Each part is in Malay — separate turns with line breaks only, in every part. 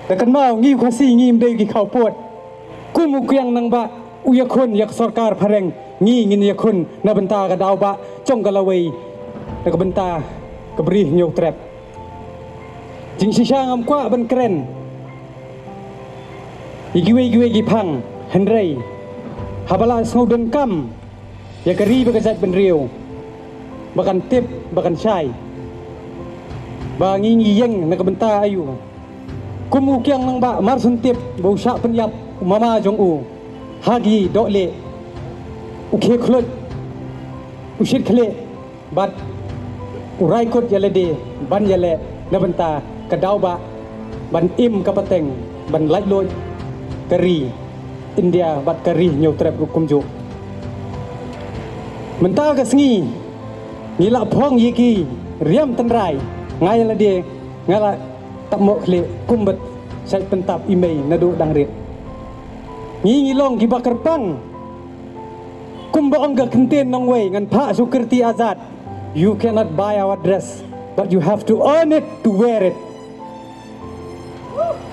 แต่กันมางิวขสีงิมได้กี่เขาปวดกูมุกยังนังบะอุยคนยักสรการพะเรงงิงินยคนนาบันตากระดาวบะจ้องกะละเวยแต่กบันตากระบรีโยกแตรบจิงชิชางอมกว่าบันเกรนอีกิเวกิพังเฮนเรย์ฮาบลาสโนดันกัมยากรีบกระจัดเป็นเรียวbakan tip bakan syai bangi ngiyeng nak benta ayu kumukyang nang ba marsun tip bau syak penyap mama jong u hagi dokle ukhe khlut ushit khle bat urai kot yalede ban yale na benta kadau ba ban im kapateng ban laj loj kari India bat kari nyau trap kum jo menta ka sngi ngila phong yiki riam tanrai ngai la de ngala tamok khle kumbat sai pentap email nadu dangrit ngilong ki bakar pang kumba angga kenten nong way ngan pha sukrti azad you cannot buy our dress but you have to earn it to wear it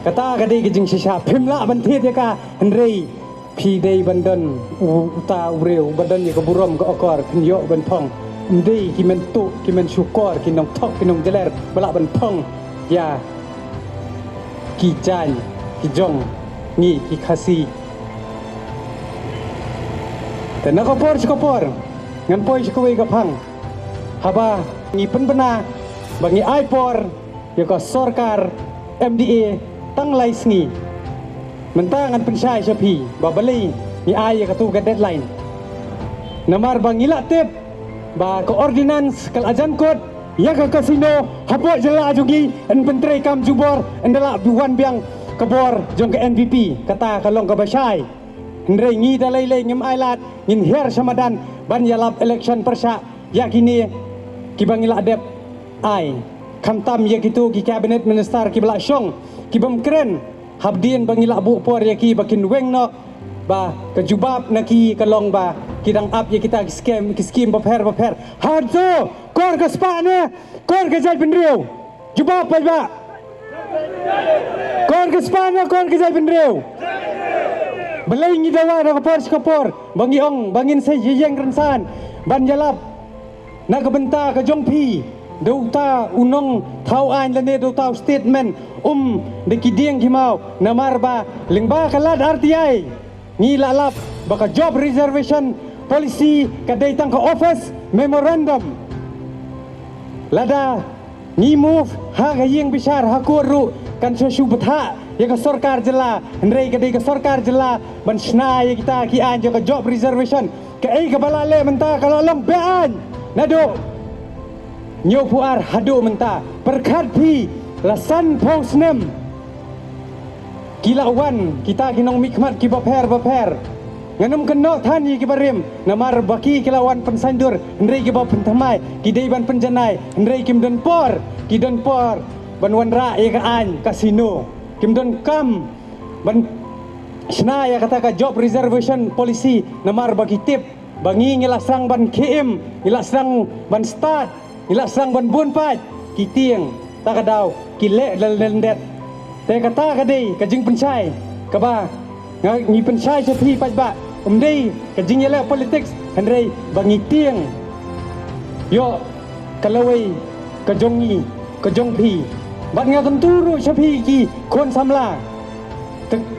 kata gade ki jing shisha phimla ban the te ka henrei phi dei bandan uta ureu bandan ye ko burom ko okor khnyo ban phong Ndi kimen tu kimen syukor kinong tok kinong jeler balak ban phong ya ki jan ki jong ni ki khasiแต่นักปอร์ชกปอร์งั้นปอยชกเวกับพังฮาบางีเพิ่นบนาบางงีไอปอร์ยก็สรการ MDA ตั้งไลส์งีมันตั้งงันเป็นชายชพีบาบลีงีไอยก็ตูกันเดดไลน์นามารบางงีละเต็บba ke ordinance kal ajan kot ya ke kasino hapo jela jugi en pentri kam jubor endala buan biang kebor jong ke NPP kata kalong ke basai ndre ngi dalai le ngem ailat ngin her samadan ban yalap election persa yakini ki bangila dep ai khamtam ya kitu ki cabinet minister ki bla syong ki bam kren habdien bangila bu por ya ki bakin weng no ba ke jubab naki kalong ba kidang up ya kita skim baper harzo kor ke spane kor ke jai penriu jubab ba kor ke spane kor ke jai penriu belai ngi dawa na kapor bangi ong bangin se yeng rensan ban jalap na ke benta ke jongpi dauta unong thau an lane dauta statement de kidieng kimau namar ba lingba kalat RTI ni lalap baka job reservation policy kadai tang ke office memorandum lada ni move ha gayeng besar ha kuru kan sesu betha ya ke sarkar jela ndrei kadai ke sarkar jela ban sna ya kita ki an jo ke job reservation ke ai ke balale menta kalau long bean nado nyo puar hado menta perkhat pi lasan posnem kilawan kita kinong mikmat ki baper nganum keno thani ki barim namar baki kilawan pensandur ndrei ki ba pentamai ki deiban penjanai ndrei kim don por ban wan ra e ka an kasino kim don kam ban sna ya kata ka job reservation policy namar baki tip bangi ngilasang ban KM ngilasang ban start ngilasang ban bunpat ki tieng takadaw ki le lendet te kata ka dei ka jing penchai ka ba ngi penchai sepi pajba umdei ka jing yela politics handrei bangi tieng yo kalawai ka jongi ka jongpi bat nga kenturu sepi ki kon samla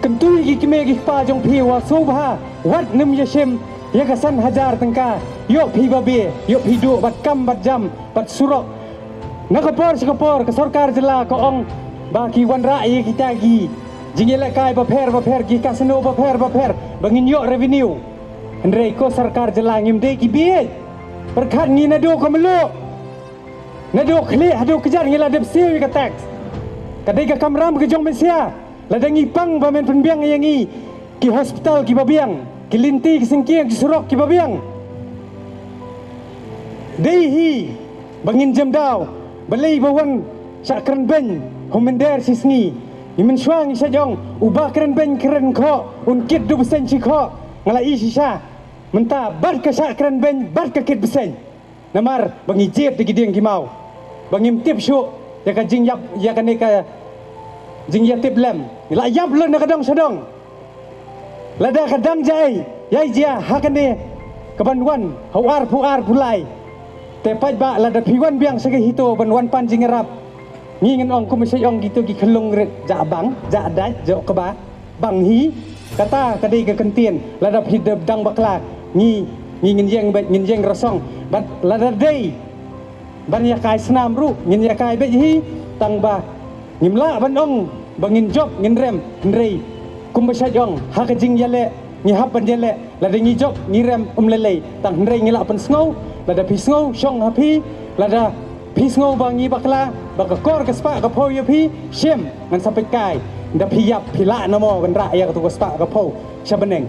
kentui ki kime ki pa jongpi wa sobha wat nim yashem ya kasan hajar tengka yo pi babe yo pi du bat kam bat jam bat surok nakapor sekapor ke sarkar jela ko ong baki wan ra'i kita gi jingile kai baper gi kasino baper bangin yo revenue ndrei ko sarkar jela ngim de ki bi perkhat ngi nado ko melo nado khli hado kejar ngila dep siu ka tax kadai ka kamram ke jong mesia ladangi pang bamen penbiang yangi ki hospital ki babiang ki linti ki singkiang ki surok ki babiang dei hi bangin jam daw balai bawan sakran ben homender sisngi imen syang isajong ubah keren ben keren kho unkit 2% kho ngalai sisa menta bar ka sakran ben bar ka kit besen namar bangi jep di gidiang kimau bangim tip syu ya ka jing yap ya ka ne ka jing ya tip lem la yap lo na kadang sedong lada kadang jai yai jia hakane kebanwan hawar puar pulai te pai ba lada piwan biang sege hito banwan pan jing rap ngingen ong kumisay ong gitu gi kelung ret ja bang ja dai jo keba bang hi kata kadai ke kentien lada hidep dang bakla ngin yeng rasong bat lada dei ban ya kai senam ru ngin ya kai be hi tang ba ngimla ban ong bangin job ngin rem ndrei kumisay ong hakajing yale ngi hap ban yale lada ngi job ngi rem lelei tang ndrei ngila pen sngow lada pi sngow shong hapi lada pi sngow bangi bakla bakakor ke spa ka po ya pi shem ngan sampai kai da pi yap pi la namo kan ra ya tu spa ka po shabeneng